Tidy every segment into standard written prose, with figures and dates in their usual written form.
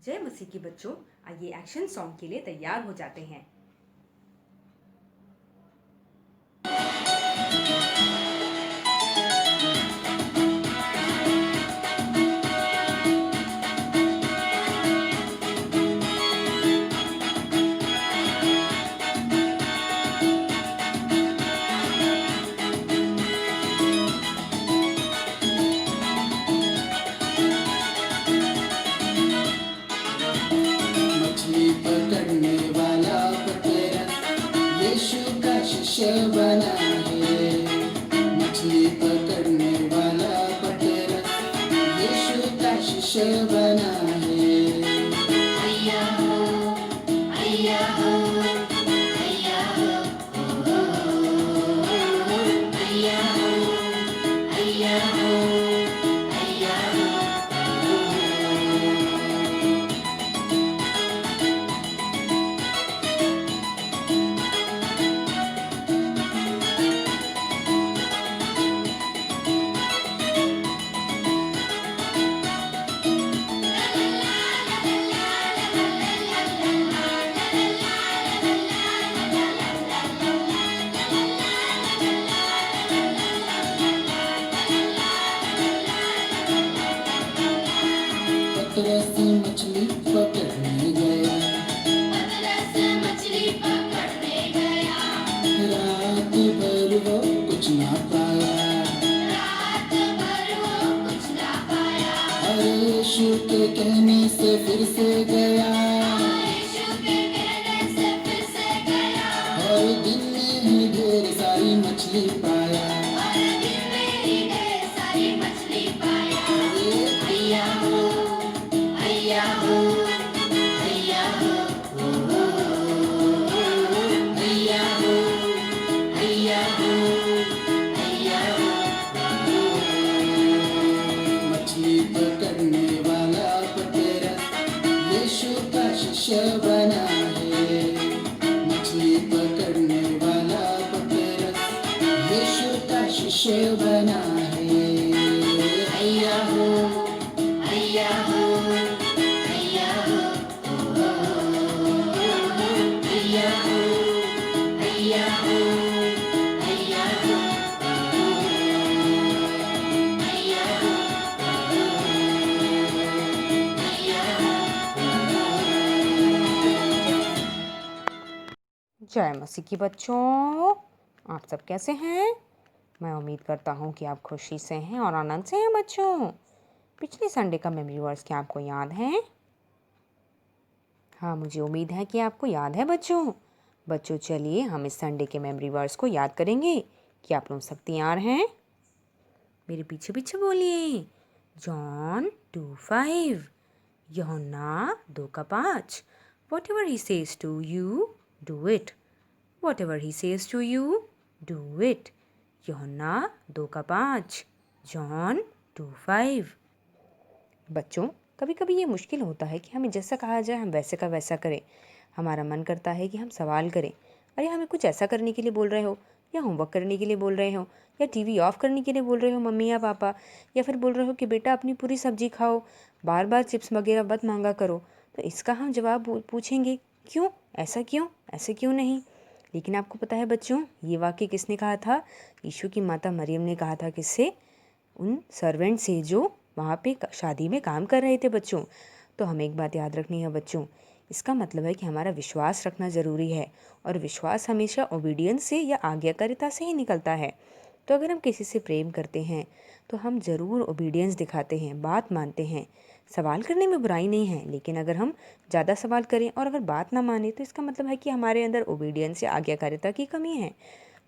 जय मसीह की बच्चों, आइए एक्शन सॉन्ग के लिए तैयार हो जाते हैं। मछली पकड़ने वाला पतरस यीशु का शिष्य बना है। मछली पकड़ने वाला पतरस यीशु का शिष्य बना है। अय्या हो, अय्या हो, अय्या हो, ओ, अय्या हो, अय्या हो, अय्या हो, पतरस मछली पकड़ने गया, पतरस मछली पकड़ने गया, रात भर वो कुछ ना पाया। रात भर वो कुछ ना पाया। और यीशु के कहने से फिर से गया, यीशु के कहने से फिर से गया, और दिन में ही ढेर सारी मछली पाया। और दिन में ही ढेर सारी मछली पाया। अय्या हो, अय्या हो, अय्या हो, ओ, अय्या हो, अय्या हो, अय्या हो, मछली पकड़ने वाला पतरस यीशु का शिष्य बना है। मछली पकड़ने वाला पतरस यीशु का शिष्य बना है। अय्या हो, अय्या हो, अय्या हो, ओ, अय्या हो, अय्या हो, अय्या हो, अय्या हो, अय्या जय मसीह की बच्चों, आप सब कैसे हैं? मैं उम्मीद करता हूँ कि आप खुशी से हैं और आनंद से हैं बच्चों। पिछले संडे का मेमोरी वर्स क्या आपको याद है? हाँ, मुझे उम्मीद है कि आपको याद है बच्चों। बच्चों चलिए हम इस संडे के मेमोरी वर्स को याद करेंगे। क्या आप लोग सब तैयार हैं? मेरे पीछे पीछे बोलिए। जॉन 2:5, यूहन्ना 2:5। Whatever he says to you, do it. Whatever he says to you, do it. यूहन्ना 2:5, जॉन 2:5। बच्चों, कभी कभी ये मुश्किल होता है कि हमें जैसा कहा जाए हम वैसे का वैसा करें। हमारा मन करता है कि हम सवाल करें, अरे हमें कुछ ऐसा करने के लिए बोल रहे हो, या होमवर्क करने के लिए बोल रहे हो, या टीवी ऑफ करने के लिए बोल रहे हो मम्मी या पापा, या फिर बोल रहे हो कि बेटा अपनी पूरी सब्जी खाओ, बार बार चिप्स वगैरह मत मांगा करो। तो इसका हम जवाब पूछेंगे, क्यों, ऐसा क्यों, ऐसे क्यों नहीं। लेकिन आपको पता है बच्चों, ये वाक्य किसने कहा था? यीशु की माता मरियम ने कहा था। किससे? उन सर्वेंट से जो वहाँ पे शादी में काम कर रहे थे बच्चों। तो हमें एक बात याद रखनी है बच्चों, इसका मतलब है कि हमारा विश्वास रखना ज़रूरी है, और विश्वास हमेशा ओबीडियंस से या आज्ञाकारिता से ही निकलता है। तो अगर हम किसी से प्रेम करते हैं तो हम ज़रूर ओबीडियंस दिखाते हैं, बात मानते हैं। सवाल करने में बुराई नहीं है, लेकिन अगर हम ज़्यादा सवाल करें और अगर बात ना माने तो इसका मतलब है कि हमारे अंदर ओबीडियंस या आज्ञाकारिता की कमी है,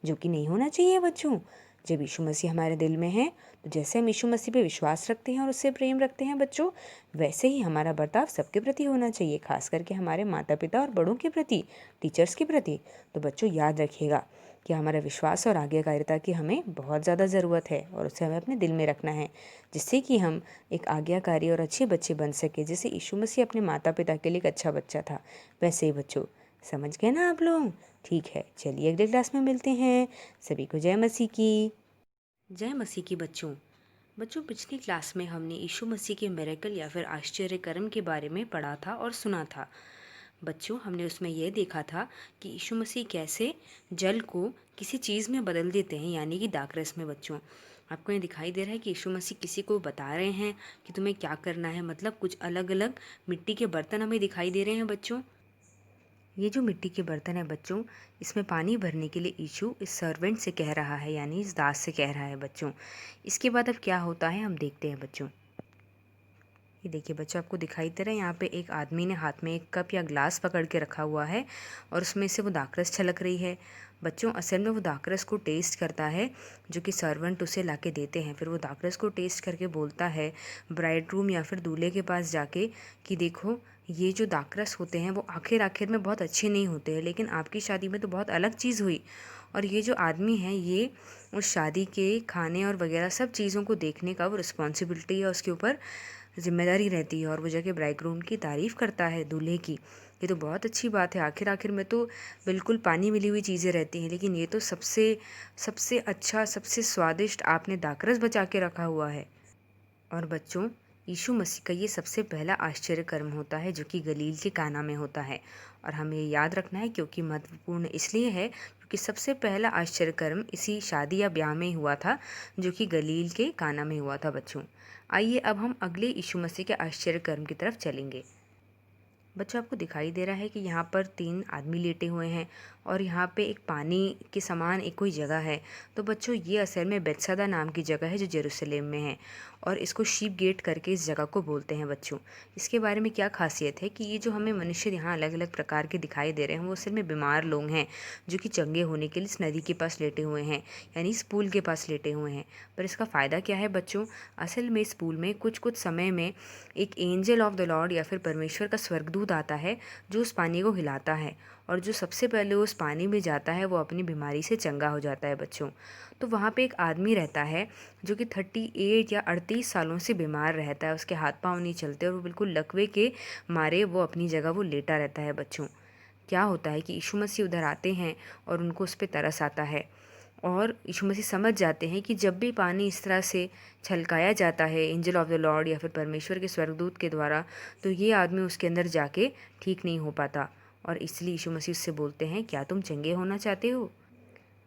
जो कि नहीं होना चाहिए बच्चों। जब यीशु मसीह हमारे दिल में है, तो जैसे हम यीशु मसीह पे विश्वास रखते हैं और उससे प्रेम रखते हैं बच्चों, वैसे ही हमारा बर्ताव सबके प्रति होना चाहिए, खास करके हमारे माता पिता और बड़ों के प्रति, टीचर्स के प्रति। तो बच्चों याद रखिएगा कि हमारा विश्वास और आज्ञाकारिता की हमें बहुत ज़्यादा ज़रूरत है, और उसे हमें अपने दिल में रखना है, जिससे कि हम एक आज्ञाकारी और अच्छे बच्चे बन सके। जैसे यीशु मसीह अपने माता पिता के लिए एक अच्छा बच्चा था, वैसे ही बच्चों, समझ गए ना आप लोग? ठीक है, चलिए अगले क्लास में मिलते हैं। सभी को जय मसीह की। जय मसीह की बच्चों। बच्चों, पिछली क्लास में हमने यीशु मसीह के मिरेकल या फिर आश्चर्य कर्म के बारे में पढ़ा था और सुना था। बच्चों, हमने उसमें यह देखा था कि यीशु मसीह कैसे जल को किसी चीज़ में बदल देते हैं, यानी कि दाखरस में। बच्चों, आपको ये दिखाई दे रहा है कि यीशु मसीह किसी को बता रहे हैं कि तुम्हें क्या करना है। मतलब कुछ अलग अलग मिट्टी के बर्तन हमें दिखाई दे रहे हैं। बच्चों, ये जो मिट्टी के बर्तन है बच्चों, इसमें पानी भरने के लिए यीशु इस सर्वेंट से कह रहा है, यानी इस दास से कह रहा है। बच्चों, इसके बाद अब क्या होता है हम देखते हैं। बच्चों, ये देखिए बच्चों, आपको दिखाई दे रहा है यहाँ पे एक आदमी ने हाथ में एक कप या ग्लास पकड़ के रखा हुआ है और उसमें से वो दाखरस छलक रही है। बच्चों, असल में वो दाखरस को टेस्ट करता है, जो कि सर्वेंट उसे ला के देते हैं। फिर वो दाखरस को टेस्ट करके बोलता है ब्राइड रूम या फिर दूल्हे के पास जाके कि देखो, ये जो दाखरस होते हैं वो आखिर आखिर में बहुत अच्छे नहीं होते हैं, लेकिन आपकी शादी में तो बहुत अलग चीज़ हुई। और ये जो आदमी है, ये उस शादी के खाने और वगैरह सब चीज़ों को देखने का वो रिस्पॉन्सिबिलिटी है, उसके ऊपर जिम्मेदारी रहती है। और वो जाके ब्राइड ग्रूम की तारीफ़ करता है, दूल्हे की। ये तो बहुत अच्छी बात है। आखिर आखिर में तो बिल्कुल पानी मिली हुई चीज़ें रहती हैं, लेकिन ये तो सबसे सबसे अच्छा, सबसे स्वादिष्ट आपने दाखरस बचा के रखा हुआ है। और बच्चों, यीशु मसीह का ये सबसे पहला आश्चर्य कर्म होता है, जो कि गलील के काना में होता है। और हमें ये याद रखना है, क्योंकि महत्वपूर्ण इसलिए है क्योंकि सबसे पहला आश्चर्य कर्म इसी शादी या ब्याह में हुआ था, जो कि गलील के काना में हुआ था। बच्चों, आइए अब हम अगले यीशु मसीह के आश्चर्य कर्म की तरफ चलेंगे। बच्चों, आपको दिखाई दे रहा है कि यहाँ पर 3 आदमी लेटे हुए हैं और यहाँ पे एक पानी के समान एक कोई जगह है। तो बच्चों, ये असल में बेथसदा नाम की जगह है, जो यरूशलेम में है, और इसको शीप गेट करके इस जगह को बोलते हैं। बच्चों, इसके बारे में क्या खासियत है कि ये जो हमें मनुष्य यहाँ अलग अलग प्रकार के दिखाई दे रहे हैं, वो असल में बीमार लोग हैं, जो कि चंगे होने के लिए इस नदी के पास लेटे हुए हैं, यानी इस पूल के पास लेटे हुए हैं। पर इसका फ़ायदा क्या है बच्चों? असल में इस पूल में कुछ कुछ समय में एक एंजल ऑफ द लॉर्ड या फिर परमेश्वर का स्वर्गदूत आता है, जो उस पानी को हिलाता है, और जो सबसे पहले उस पानी में जाता है वो अपनी बीमारी से चंगा हो जाता है। बच्चों, तो वहाँ पे एक आदमी रहता है, जो कि 38 या 38 सालों से बीमार रहता है। उसके हाथ पाँव नहीं चलते और वो बिल्कुल लकवे के मारे वो अपनी जगह वो लेटा रहता है। बच्चों, क्या होता है कि यीशु मसीह उधर आते हैं और उनको उस पर तरस आता है, और यीशु मसीह समझ जाते हैं कि जब भी पानी इस तरह से छलकाया जाता है एंजल ऑफ द लॉर्ड या फिर परमेश्वर के स्वर्गदूत के द्वारा, तो ये आदमी उसके अंदर जाके ठीक नहीं हो पाता। और इसलिए यीशु मसीह उससे बोलते हैं, क्या तुम चंगे होना चाहते हो?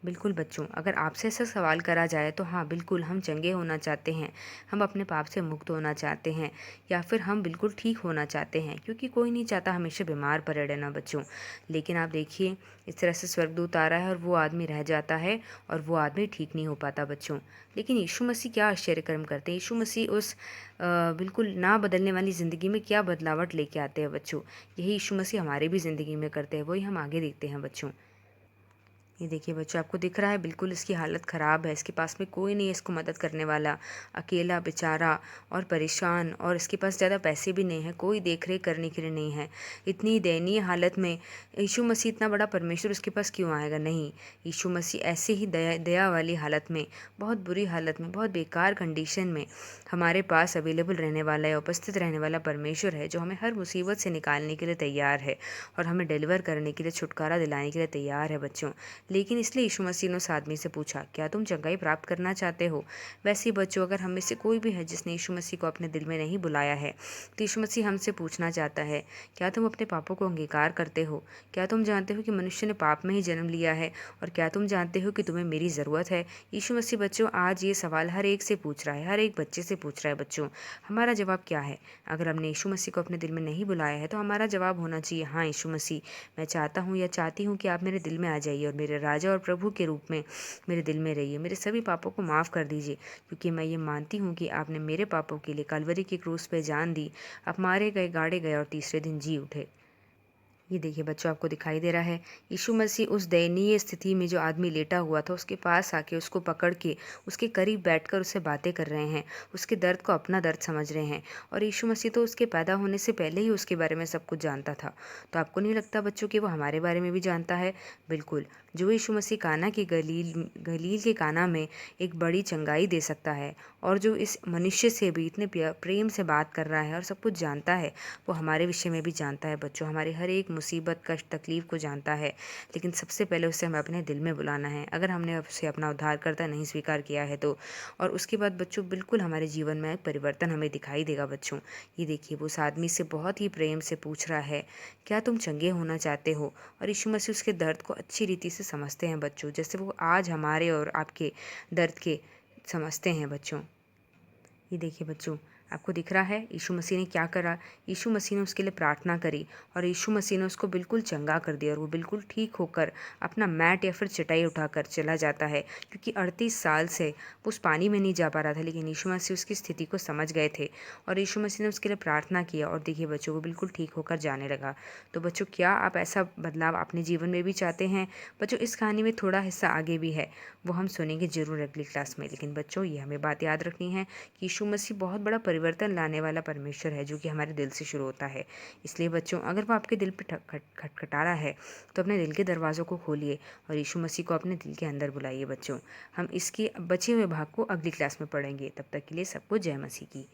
बिल्कुल बच्चों, अगर आपसे ऐसा सवाल करा जाए तो हाँ, बिल्कुल हम चंगे होना चाहते हैं, हम अपने पाप से मुक्त होना चाहते हैं, या फिर हम बिल्कुल ठीक होना चाहते हैं, क्योंकि कोई नहीं चाहता हमेशा बीमार पड़े रहना। बच्चों, लेकिन आप देखिए, इस तरह से स्वर्गदूत आ रहा है और वो आदमी रह जाता है और वो आदमी ठीक नहीं हो पाता। बच्चों, लेकिन यीशु मसीह क्या आश्चर्य कर्म करते हैं? यीशु मसीह उस बिल्कुल ना बदलने वाली ज़िंदगी में क्या बदलावट लेके आते हैं। बच्चों, यही यीशु मसीह हमारी भी ज़िंदगी में करते हैं, वही हम आगे देखते हैं। बच्चों, ये देखिए बच्चों, आपको दिख रहा है बिल्कुल इसकी हालत ख़राब है, इसके पास में कोई नहीं है इसको मदद करने वाला, अकेला बेचारा और परेशान, और इसके पास ज़्यादा पैसे भी नहीं हैं, कोई देख रेख करने के लिए नहीं है। इतनी दयनीय हालत में यीशु मसीह, इतना बड़ा परमेश्वर उसके पास क्यों आएगा? नहीं, यीशु मसीह ऐसे ही दया दया वाली हालत में, बहुत बुरी हालत में, बहुत बेकार कंडीशन में हमारे पास अवेलेबल रहने वाला है, उपस्थित रहने वाला परमेश्वर है, जो हमें हर मुसीबत से निकालने के लिए तैयार है और हमें डिलीवर करने के लिए, छुटकारा दिलाने के लिए तैयार है। बच्चों, लेकिन इसलिए यीशु मसीह ने उस आदमी से पूछा, क्या तुम चंगाई प्राप्त करना चाहते हो? वैसे ही बच्चों, अगर हम में से कोई भी है जिसने यीशु मसीह को अपने दिल में नहीं बुलाया है, तो यीशु मसीह हमसे पूछना चाहता है, क्या तुम अपने पापों को अंगीकार करते हो? क्या तुम जानते हो कि मनुष्य ने पाप में ही जन्म लिया है? और क्या तुम जानते हो कि तुम्हें मेरी ज़रूरत है? यीशु मसीह बच्चों आज ये सवाल हर एक से पूछ रहा है, हर एक बच्चे से पूछ रहा है। बच्चों, हमारा जवाब क्या है? अगर हमने यीशु मसीह को अपने दिल में नहीं बुलाया है, तो हमारा जवाब होना चाहिए, हाँ यीशु मसीह, मैं चाहता हूँ या चाहती हूँ कि आप मेरे दिल में आ जाइए और मेरे राजा और प्रभु के रूप में मेरे दिल में रहिए। मेरे सभी पापों को माफ़ कर दीजिए, क्योंकि मैं ये मानती हूँ कि आपने मेरे पापों के लिए कलवरी की क्रूस पे जान दी, आप मारे गए, गाड़े गए और तीसरे दिन जी उठे। ये देखिए बच्चों, आपको दिखाई दे रहा है यीशु मसीह उस दयनीय स्थिति में जो आदमी लेटा हुआ था, उसके पास आके उसको पकड़ के उसके करीब बैठकर उससे बातें कर रहे हैं, उसके दर्द को अपना दर्द समझ रहे हैं। और यीशु मसीह तो उसके पैदा होने से पहले ही उसके बारे में सब कुछ जानता था। तो आपको नहीं लगता बच्चों कि वो हमारे बारे में भी जानता है? बिल्कुल, जो यीशु मसीह काना के गलील के काना में एक बड़ी चंगाई दे सकता है, और जो इस मनुष्य से भी इतने प्रेम से बात कर रहा है और सब कुछ जानता है, वो हमारे विषय में भी जानता है। बच्चों, हमारे हर एक मुसीबत, कष्ट, तकलीफ़ को जानता है, लेकिन सबसे पहले उसे हमें अपने दिल में बुलाना है। अगर हमने उसे अपना उद्धारकर्ता नहीं स्वीकार किया है तो, और उसके बाद बच्चों बिल्कुल हमारे जीवन में एक परिवर्तन हमें दिखाई देगा बच्चों। ये देखिए वो उस आदमी से बहुत ही प्रेम से पूछ रहा है, क्या तुम चंगे होना चाहते हो? और यीशु मसीह उसके दर्द को अच्छी रीति से समझते हैं बच्चों, जैसे वो आज हमारे और आपके दर्द के समझते हैं बच्चों। ये देखिए बच्चों, आपको दिख रहा है यीशु मसीह ने क्या करा। यीशु मसीह ने उसके लिए प्रार्थना करी और यीशु मसीह ने उसको बिल्कुल चंगा कर दिया और वो बिल्कुल ठीक होकर अपना मैट या फिर चटाई उठाकर चला जाता है, क्योंकि 38 साल से वो उस पानी में नहीं जा पा रहा था, लेकिन यीशु मसीह उसकी स्थिति को समझ गए थे और यीशु मसीह ने उसके लिए प्रार्थना किया और देखिए बच्चों वो बिल्कुल ठीक होकर जाने लगा। तो बच्चों, क्या आप ऐसा बदलाव अपने जीवन में भी चाहते हैं? बच्चों, इस कहानी में थोड़ा हिस्सा आगे भी है, वो हम सुनेंगे ज़रूर अगली क्लास में। लेकिन बच्चों, ये हमें बात याद रखनी है कि यीशु मसीह बहुत बड़ा परिवर्तन लाने वाला परमेश्वर है, जो कि हमारे दिल से शुरू होता है। इसलिए बच्चों, अगर वो आपके दिल पे खटखटा रहा है तो अपने दिल के दरवाज़ों को खोलिए और यीशु मसीह को अपने दिल के अंदर बुलाइए बच्चों। हम इसके बचे हुए भाग को अगली क्लास में पढ़ेंगे। तब तक के लिए सबको जय मसीह की।